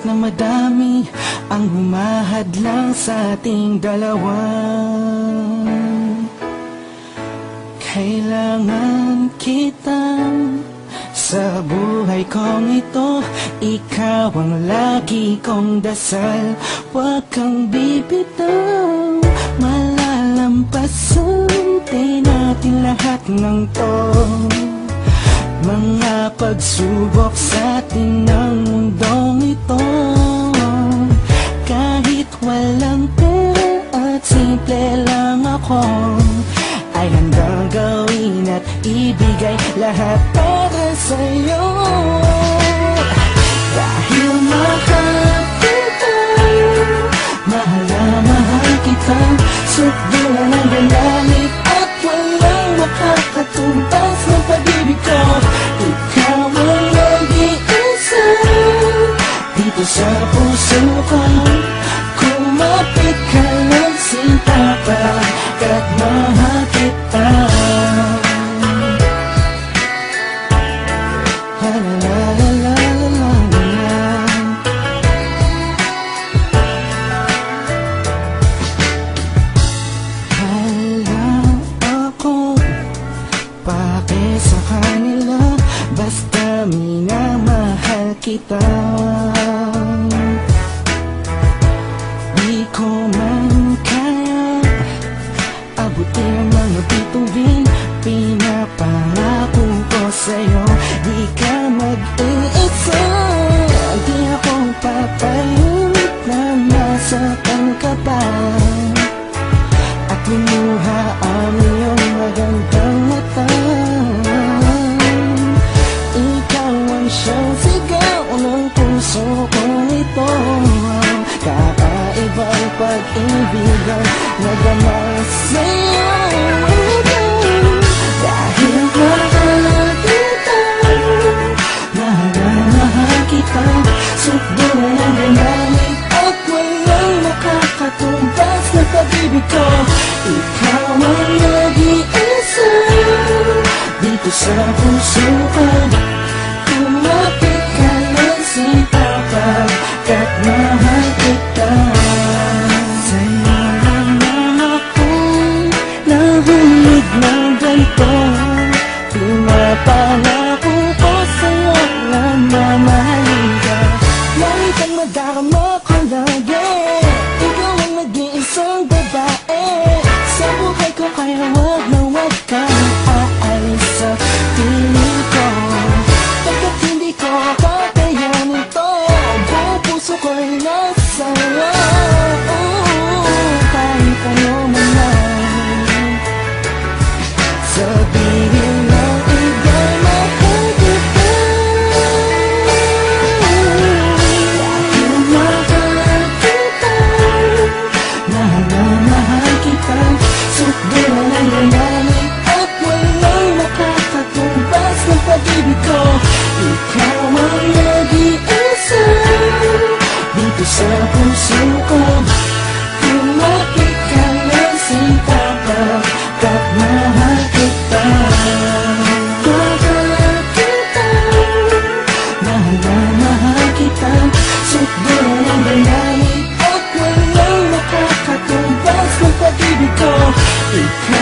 Kahit na madami ang humahadlang sa ating dalawa, kailangan kita sa buhay kong ito. Ikaw ang lagi kong dasal, huwag kang bibitaw. Malalampasan din natin lahat ng to, mga pagsubok sa atin ng mundong ito. Kahit walang pera at simple lang ako, ay handang gawin at ibigay lahat para sa'yo. Dahil mahal kita, mahal na mahal kita, sukdulan ang galamit at walang makakatumbas ng pag-ibig ko. Ikaw ang nag-iisa dito sa puso ko. Kumapit ka ng sinta pagkat mahal kita. La la la la la la la. Alam ako pake sa kanila, basta minamahal kita. Di ko man kaya abutin ang mga bituin, pinapangako ko sa'yo, di ka mag-iisa. Di ako papayag na masaktan ka pa at lumuha ang iyong magandang mata. Ikaw ang siyang sigaw ng puso kong ito, kakaibang pag-ibig ang nagamay sa'yo. Dahil mahal kita, mahal na mahal kita, sukdulan ang galamit at walang nakakatumbas na pag-ibig ko. Ikaw ang nag-iisa dito sa puso ko. Kumapit ka ng sinta pagkat mahal kita. Sa'yo lang akong nahulog ng ganito, pinapangako ko sa'yo na mamahalin ka. Langit ang madarama ko lagi, ikaw ang nag-iisang babae sa buhay ko, kaya wag na wag kang aalis sa piling ko. Pagkat hindi ko kakayanin to, buong puso ko'y nasa'yo. Kahit ano man lang sabihin ng iba'y mahal kita. Dahil mahal kita, mahal na mahal kita, sukdulan ang galamit at walang makakatumbas ng pag-ibig ko. Ikaw ang nag-iisa dito sa puso ko. Kumapit ka ng sinta pagkat mahal kita. Mahal kita, mahal na mahal kita, sukdulan ang galamit at walang makakatumbas ng pag-ibig ko. Ikaw